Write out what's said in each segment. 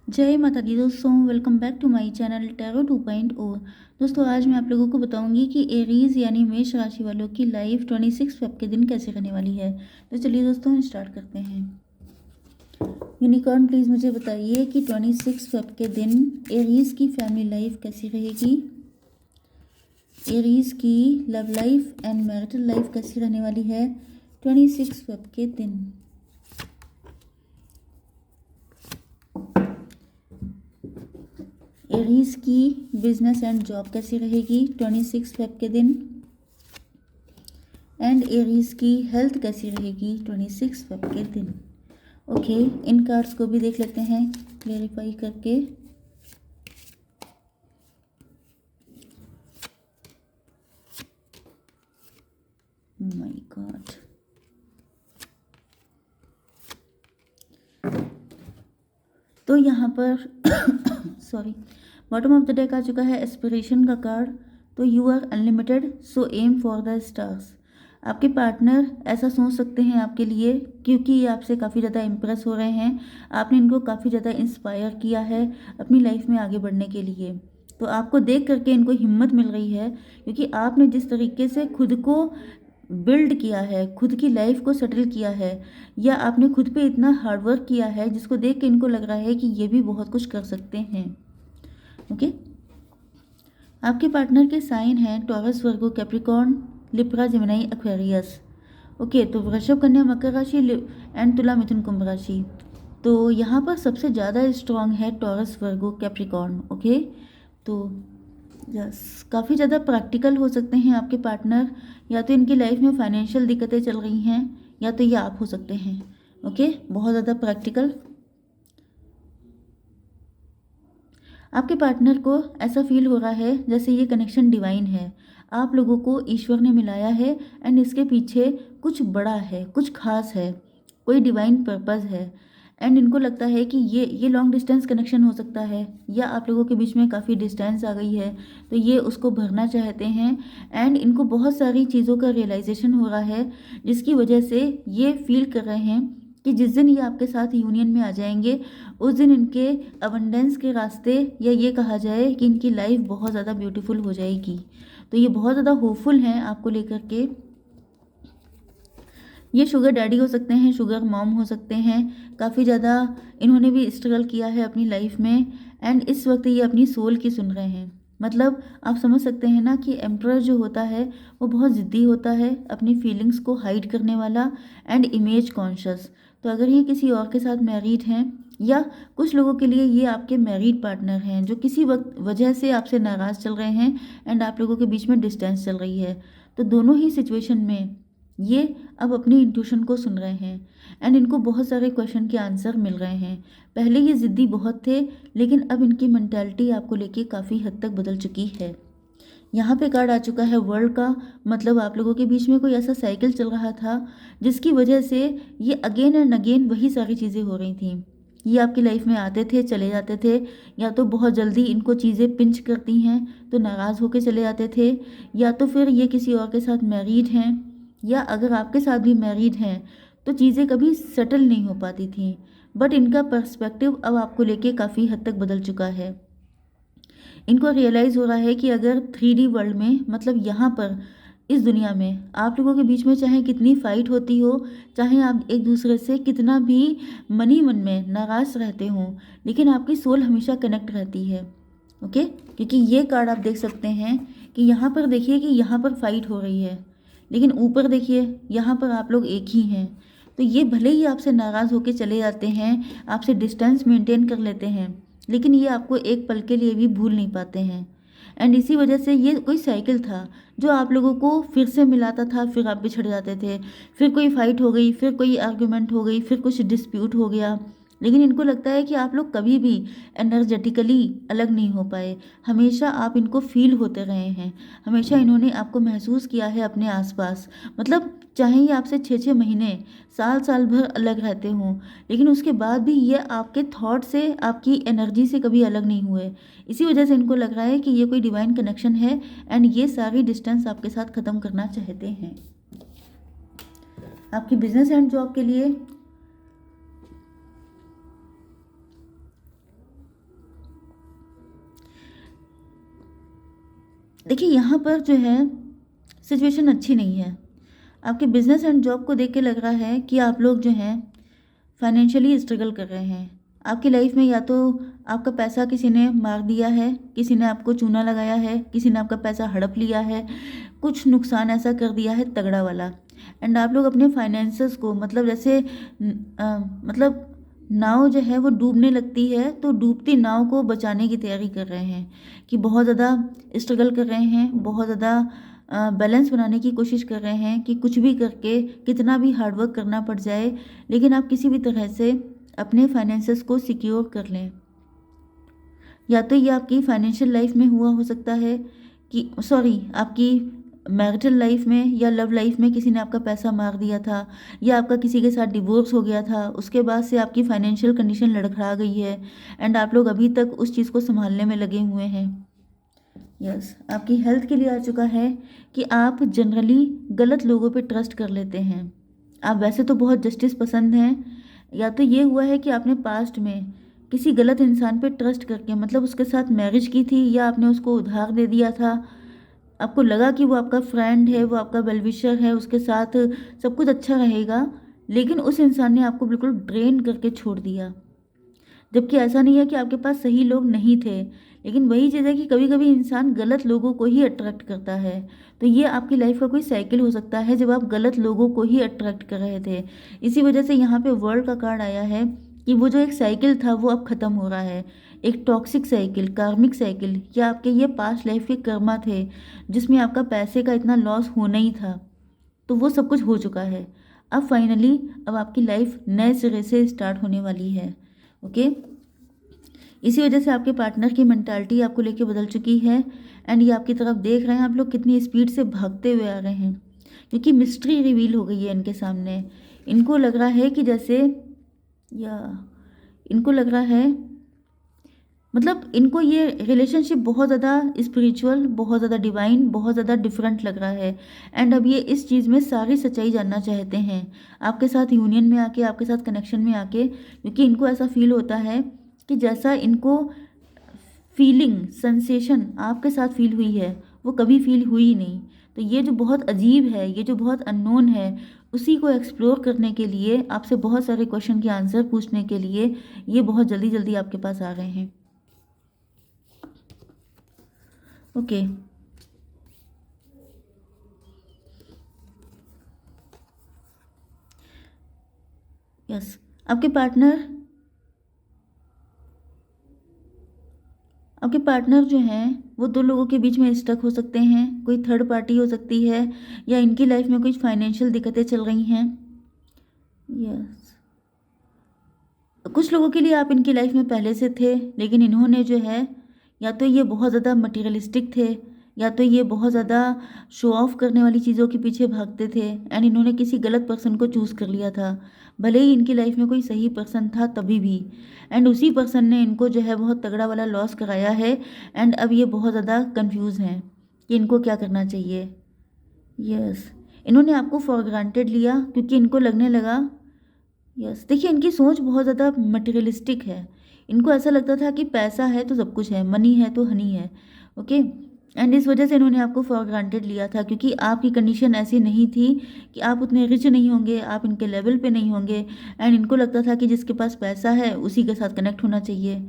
जय माता दी दोस्तों, welcome back to my channel tarot 2.0। दोस्तों, आज मैं आप लोगों को बताऊंगी कि एरीज यानी मेष राशि वालों की लाइफ 26 फेब के दिन कैसे रहने वाली है। तो चलिए दोस्तों, हम स्टार्ट करते हैं। यूनिकॉर्न प्लीज़ मुझे बताइए कि 26 फेब के दिन एरीज की फैमिली लाइफ कैसी रहेगी। एरीज की love life and marital life कैसी रहने वाली है 26 फेब के दिन। एरीज की बिजनेस एंड जॉब कैसी रहेगी 26 फेब के दिन। एंड एरीज की हेल्थ कैसी रहेगी 26 फेब के दिन। ओके, इन कार्ड्स को भी देख लेते हैं क्लेरिफाई करके। माय गॉड, तो यहाँ पर sorry, bottom of the deck आ चुका है एस्पिरेशन का कार्ड। तो you are unlimited so aim for the stars. आपके पार्टनर ऐसा सोच सकते हैं आपके लिए क्योंकि ये आपसे काफ़ी ज़्यादा इम्प्रेस हो रहे हैं। आपने इनको काफ़ी ज़्यादा इंस्पायर किया है अपनी लाइफ में आगे बढ़ने के लिए। तो आपको देख करके इनको हिम्मत मिल रही है क्योंकि आपने जिस तरीके से खुद को बिल्ड किया है, खुद की लाइफ को सेटल किया है, या आपने खुद पे इतना हार्डवर्क किया है जिसको देख के इनको लग रहा है कि ये भी बहुत कुछ कर सकते हैं। ओके, आपके पार्टनर के साइन हैं Taurus, Virgo, Capricorn, Libra, Gemini, Aquarius. Okay, तो वृषभ, कन्या, मकर राशि एंड तुला, मिथुन, कुंभ राशि। तो यहाँ पर सबसे ज़्यादा स्ट्रांग है टॉरस, वर्गो, कैप्रिकॉर्न। ओके, तो यस, काफ़ी ज़्यादा प्रैक्टिकल हो सकते हैं आपके पार्टनर। या तो इनकी लाइफ में फाइनेंशियल दिक्कतें चल रही हैं या तो ये आप हो सकते हैं। ओके, बहुत ज़्यादा प्रैक्टिकल। आपके पार्टनर को ऐसा फील हो रहा है जैसे ये कनेक्शन डिवाइन है, आप लोगों को ईश्वर ने मिलाया है एंड इसके पीछे कुछ बड़ा है, कुछ खास है, कोई डिवाइन पर्पस है। एंड इनको लगता है कि ये लॉन्ग डिस्टेंस कनेक्शन हो सकता है या आप लोगों के बीच में काफ़ी डिस्टेंस आ गई है तो ये उसको भरना चाहते हैं। एंड इनको बहुत सारी चीज़ों का रियलाइजेशन हो रहा है जिसकी वजह से ये फील कर रहे हैं कि जिस दिन ये आपके साथ यूनियन में आ जाएंगे उस दिन इनके अबंडेंस के रास्ते, या ये कहा जाए कि इनकी लाइफ बहुत ज़्यादा ब्यूटीफुल हो जाएगी। तो ये बहुत ज़्यादा होपफुल हैं आपको लेकर के। ये शुगर डैडी हो सकते हैं, शुगर मॉम हो सकते हैं। काफ़ी ज़्यादा इन्होंने भी स्ट्रगल किया है अपनी लाइफ में एंड इस वक्त ये अपनी सोल की सुन रहे हैं। मतलब आप समझ सकते हैं ना कि एम्परर जो होता है वो बहुत ज़िद्दी होता है, अपनी फीलिंग्स को हाइड करने वाला एंड इमेज कॉन्शियस। तो अगर ये किसी और के साथ मैरिड हैं या कुछ लोगों के लिए ये आपके मैरिड पार्टनर हैं जो किसी वक्त वजह से आपसे नाराज़ चल रहे हैं एंड आप लोगों के बीच में डिस्टेंस चल रही है, तो दोनों ही सिचुएशन में ये अब अपनी इंट्यूशन को सुन रहे हैं एंड इनको बहुत सारे क्वेश्चन के आंसर मिल रहे हैं। पहले ये ज़िद्दी बहुत थे लेकिन अब इनकी मेंटालिटी आपको लेके काफ़ी हद तक बदल चुकी है। यहाँ पे कार्ड आ चुका है वर्ल्ड का। मतलब आप लोगों के बीच में कोई ऐसा साइकिल चल रहा था जिसकी वजह से ये अगेन एंड अगेन वही सारी चीज़ें हो रही थी। ये आपकी लाइफ में आते थे, चले जाते थे, या तो बहुत जल्दी इनको चीज़ें पिंच करती हैं तो नाराज़ होकर चले जाते थे, या तो फिर ये किसी और के साथ मैरिड हैं, या अगर आपके साथ भी मैरिड हैं तो चीज़ें कभी सेटल नहीं हो पाती थी। बट इनका पर्सपेक्टिव अब आपको लेके काफ़ी हद तक बदल चुका है। इनको रियलाइज़ हो रहा है कि अगर 3D वर्ल्ड में, मतलब यहाँ पर इस दुनिया में आप लोगों के बीच में चाहे कितनी फाइट होती हो, चाहे आप एक दूसरे से कितना भी मन ही मन में नाराज़ रहते हो, लेकिन आपकी सोल हमेशा कनेक्ट रहती है। ओके, क्योंकि ये कार्ड आप देख सकते हैं कि यहाँ पर देखिए कि यहाँ पर फाइट हो रही है लेकिन ऊपर देखिए यहाँ पर आप लोग एक ही हैं। तो ये भले ही आपसे नाराज़ होकर चले जाते हैं, आपसे डिस्टेंस मेंटेन कर लेते हैं, लेकिन ये आपको एक पल के लिए भी भूल नहीं पाते हैं। एंड इसी वजह से ये कोई साइकिल था जो आप लोगों को फिर से मिलाता था, फिर आप बिछड़ जाते थे, फिर कोई फाइट हो गई, फिर कोई आर्गुमेंट हो गई, फिर कुछ डिस्प्यूट हो गया। लेकिन इनको लगता है कि आप लोग कभी भी एनर्जेटिकली अलग नहीं हो पाए, हमेशा आप इनको फील होते रहे हैं, हमेशा इन्होंने आपको महसूस किया है अपने आसपास। मतलब चाहे ये आपसे 6-6 महीने, साल साल भर अलग रहते हों, लेकिन उसके बाद भी ये आपके थॉट से, आपकी एनर्जी से कभी अलग नहीं हुए। इसी वजह से इनको लग रहा है कि ये कोई डिवाइन कनेक्शन है एंड ये सारी डिस्टेंस आपके साथ ख़त्म करना चाहते हैं। आपकी बिजनेस एंड जॉब के लिए देखिए यहाँ पर जो है सिचुएशन अच्छी नहीं है। आपके बिजनेस एंड जॉब को देख के लग रहा है कि आप लोग जो हैं फाइनेंशियली स्ट्रगल कर रहे हैं। आपकी लाइफ में या तो आपका पैसा किसी ने मार दिया है, किसी ने आपको चूना लगाया है, किसी ने आपका पैसा हड़प लिया है, कुछ नुकसान ऐसा कर दिया है तगड़ा वाला। एंड आप लोग अपने फाइनेंसेस को मतलब जैसे मतलब नाव जो है वो डूबने लगती है तो डूबती नाव को बचाने की तैयारी कर रहे हैं कि बहुत ज़्यादा स्ट्रगल कर रहे हैं, बहुत ज़्यादा बैलेंस बनाने की कोशिश कर रहे हैं कि कुछ भी करके कितना भी हार्डवर्क करना पड़ जाए लेकिन आप किसी भी तरह से अपने फाइनेंसेस को सिक्योर कर लें। या तो ये आपकी फाइनेंशियल लाइफ में हुआ हो सकता है कि सॉरी आपकी मैरिटल लाइफ में या लव लाइफ में किसी ने आपका पैसा मार दिया था या आपका किसी के साथ डिवोर्स हो गया था, उसके बाद से आपकी फाइनेंशियल कंडीशन लड़खड़ा गई है एंड आप लोग अभी तक उस चीज़ को संभालने में लगे हुए हैं। यस, आपकी हेल्थ के लिए आ चुका है कि आप जनरली गलत लोगों पे ट्रस्ट कर लेते हैं। आप वैसे तो बहुत जस्टिस पसंद हैं, या तो ये हुआ है कि आपने पास्ट में किसी गलत इंसान पे ट्रस्ट करके मतलब उसके साथ मैरिज की थी या आपने उसको उधार दे दिया था। आपको लगा कि वो आपका फ्रेंड है, वो आपका वेल विशर है, उसके साथ सब कुछ अच्छा रहेगा, लेकिन उस इंसान ने आपको बिल्कुल ड्रेन करके छोड़ दिया। जबकि ऐसा नहीं है कि आपके पास सही लोग नहीं थे, लेकिन वही चीज़ है कि कभी कभी इंसान गलत लोगों को ही अट्रैक्ट करता है। तो ये आपकी लाइफ का कोई साइकिल हो सकता है जब आप गलत लोगों को ही अट्रैक्ट कर रहे थे। इसी वजह से यहाँ पे वर्ल्ड का कार्ड आया है कि वो जो एक साइकिल था वो अब ख़त्म हो रहा है। एक टॉक्सिक साइकिल, कार्मिक साइकिल, या आपके ये पास्ट लाइफ के कर्मा थे जिसमें आपका पैसे का इतना लॉस होना ही था, तो वो सब कुछ हो चुका है। अब फाइनली अब आपकी लाइफ नए सिरे से स्टार्ट होने वाली है। ओके, इसी वजह से आपके पार्टनर की मेंटालिटी आपको लेके बदल चुकी है एंड ये आपकी तरफ देख रहे हैं आप लोग कितनी स्पीड से भागते हुए आ रहे हैं, क्योंकि मिस्ट्री रिवील हो गई है इनके सामने। इनको लग रहा है कि जैसे या इनको लग रहा है मतलब इनको ये रिलेशनशिप बहुत ज़्यादा स्पिरिचुअल, बहुत ज़्यादा डिवाइन, बहुत ज़्यादा डिफरेंट लग रहा है एंड अब ये इस चीज़ में सारी सच्चाई जानना चाहते हैं आपके साथ यूनियन में आके, आपके साथ कनेक्शन में आके, क्योंकि इनको ऐसा फील होता है कि जैसा इनको फीलिंग, सेंसेशन आपके साथ फील हुई है वो कभी फील हुई ही नहीं। तो ये जो बहुत अजीब है, ये जो बहुत अननोन है, उसी को एक्सप्लोर करने के लिए, आपसे बहुत सारे क्वेश्चन के आंसर पूछने के लिए ये बहुत जल्दी जल्दी आपके पास आ रहे हैं। ओके, यस, आपके पार्टनर जो हैं वो दो लोगों के बीच में स्टक हो सकते हैं, कोई थर्ड पार्टी हो सकती है या इनकी लाइफ में कुछ फाइनेंशियल दिक्कतें चल रही हैं। यस, कुछ लोगों के लिए आप इनकी लाइफ में पहले से थे, लेकिन इन्होंने जो है या तो ये बहुत ज़्यादा मटेरियलिस्टिक थे या तो ये बहुत ज़्यादा शो ऑफ करने वाली चीज़ों के पीछे भागते थे एंड इन्होंने किसी गलत पर्सन को चूज़ कर लिया था, भले ही इनकी लाइफ में कोई सही पर्सन था तभी भी, एंड उसी पर्सन ने इनको जो है बहुत तगड़ा वाला लॉस कराया है एंड अब ये बहुत ज़्यादा कंफ्यूज हैं कि इनको क्या करना चाहिए। यस, इन्होंने आपको फॉर ग्रांटेड लिया क्योंकि इनको लगने लगा, यस, देखिए इनकी सोच बहुत ज़्यादा मटेरियलिस्टिक है। इनको ऐसा लगता था कि पैसा है तो सब कुछ है, मनी है तो हनी है। ओके, एंड इस वजह से इन्होंने आपको फॉर ग्रांटेड लिया था क्योंकि आपकी कंडीशन ऐसी नहीं थी कि आप उतने रिच नहीं होंगे, आप इनके लेवल पे नहीं होंगे एंड इनको लगता था कि जिसके पास पैसा है उसी के साथ कनेक्ट होना चाहिए।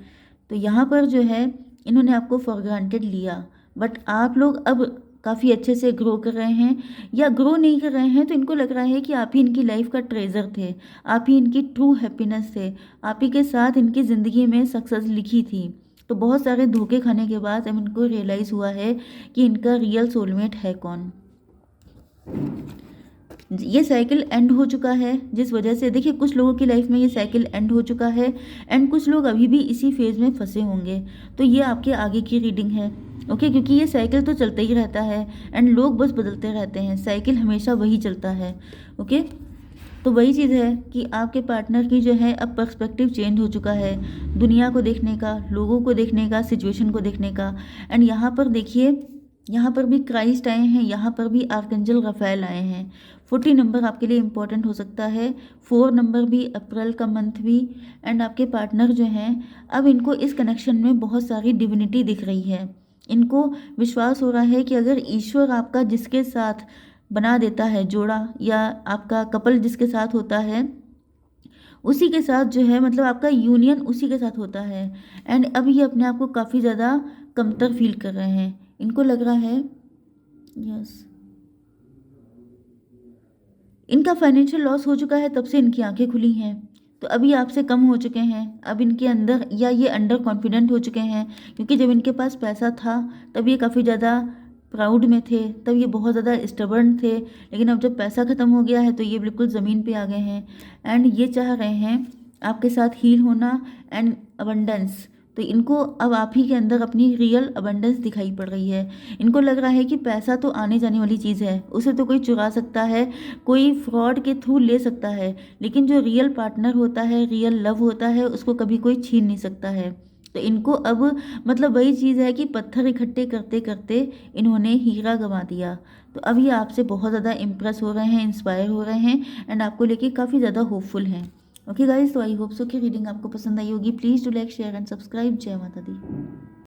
तो यहाँ पर जो है इन्होंने आपको फॉर ग्रांटेड लिया, बट आप लोग अब काफ़ी अच्छे से ग्रो कर रहे हैं या ग्रो नहीं कर रहे हैं, तो इनको लग रहा है कि आप ही इनकी लाइफ का ट्रेजर थे, आप ही इनकी ट्रू हैप्पीनेस थे, आप ही के साथ इनकी ज़िंदगी में सक्सेस लिखी थी। तो बहुत सारे धोखे खाने के बाद अब इनको रियलाइज़ हुआ है कि इनका रियल सोलमेट है कौन। ये साइकिल एंड हो चुका है, जिस वजह से देखिए कुछ लोगों की लाइफ में ये साइकिल एंड हो चुका है एंड कुछ लोग अभी भी इसी फेज़ में फंसे होंगे। तो ये आपके आगे की रीडिंग है। ओके, क्योंकि ये साइकिल तो चलता ही रहता है एंड लोग बस बदलते रहते हैं, साइकिल हमेशा वही चलता है। ओके, तो वही चीज़ है कि आपके पार्टनर की जो है अब पर्सपेक्टिव चेंज हो चुका है, दुनिया को देखने का, लोगों को देखने का, सिचुएशन को देखने का। एंड यहाँ पर देखिए, यहाँ पर भी क्राइस्ट आए हैं, यहाँ पर भी आर्कएंजल रफाएल आए हैं। 40 नंबर आपके लिए इम्पोर्टेंट हो सकता है, 4 नंबर भी, अप्रैल का मंथ भी। एंड आपके पार्टनर जो हैं अब इनको इस कनेक्शन में बहुत सारी डिविनिटी दिख रही है इनको विश्वास हो रहा है कि अगर ईश्वर आपका जिसके साथ बना देता है जोड़ा, या आपका कपल जिसके साथ होता है उसी के साथ जो है, मतलब आपका यूनियन उसी के साथ होता है। एंड अब ये अपने आप को काफ़ी ज़्यादा कमतर फील कर रहे हैं। इनको लग रहा है, यस, इनका फाइनेंशियल लॉस हो चुका है, तब से इनकी आंखें खुली हैं। तो अभी आपसे कम हो चुके हैं, अब इनके अंदर, या ये अंडर कॉन्फिडेंट हो चुके हैं, क्योंकि जब इनके पास पैसा था तब ये काफ़ी ज़्यादा प्राउड में थे, तब ये बहुत ज़्यादा स्टबर्न थे। लेकिन अब जब पैसा ख़त्म हो गया है तो ये बिल्कुल ज़मीन पे आ गए हैं। एंड ये चाह रहे हैं आपके साथ हील होना एंड अबंडेंस। तो इनको अब आप ही के अंदर अपनी रियल अबंडेंस दिखाई पड़ रही है। इनको लग रहा है कि पैसा तो आने जाने वाली चीज़ है, उसे तो कोई चुरा सकता है, कोई फ्रॉड के थ्रू ले सकता है, लेकिन जो रियल पार्टनर होता है, रियल लव होता है, उसको कभी कोई छीन नहीं सकता है। तो इनको अब, मतलब वही चीज़ है कि पत्थर इकट्ठे करते करते इन्होंने हीरा गंवा दिया। तो अब ये आपसे बहुत ज़्यादा इम्प्रेस हो रहे हैं, इंस्पायर हो रहे हैं, एंड आपको लेके काफ़ी ज़्यादा होपफुल हैं। ओके गाइस, तो आई होप सो कि रीडिंग आपको पसंद आई होगी। Please do like, share and subscribe. जय माता दी।